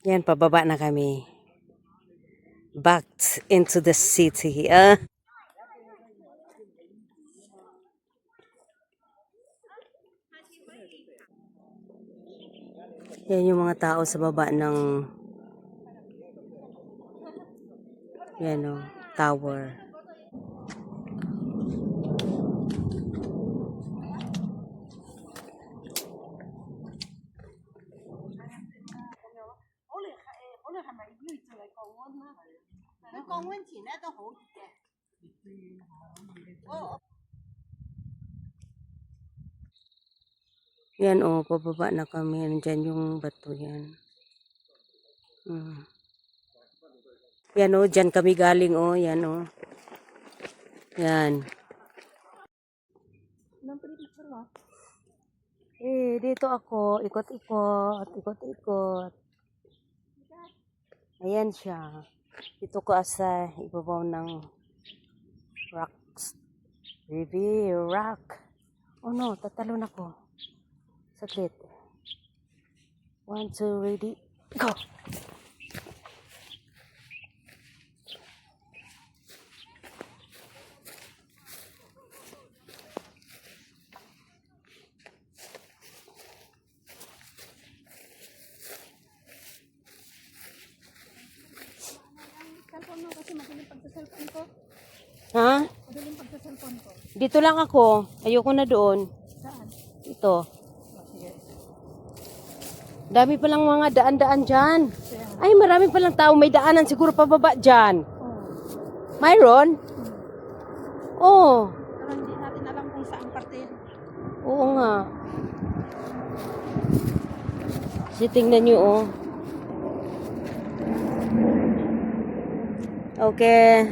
Yan, pababa na kami. Back into the city. Yan yung mga tao sa baba ng yan o, tower. Yan o, pababa na kami. Nandyan yung bato yan. Yan o, dyan kami galing o. Yan o. Yan. Dito ako. Ikot-ikot. Ikot-ikot. Ayan siya. Dito ko sa ibabaw ng rocks. Review rock. Oh no, tatalon ako. Saglit. 1, 2, ready, go! Cellphone mo kasi madaling pagsa-cellphone ko. Ha? Madaling pagsa-cellphone ko. Dito lang ako. Ayoko na doon. Saan? Ito. Sige. Dami palang mga daan-daan dyan. Ay, marami palang tao. May daanan siguro pababa dyan. Mayroon? Oo. Pero hindi natin alam kung saan parte. Oo nga. Kasi tingnan nyo, oh. Okay.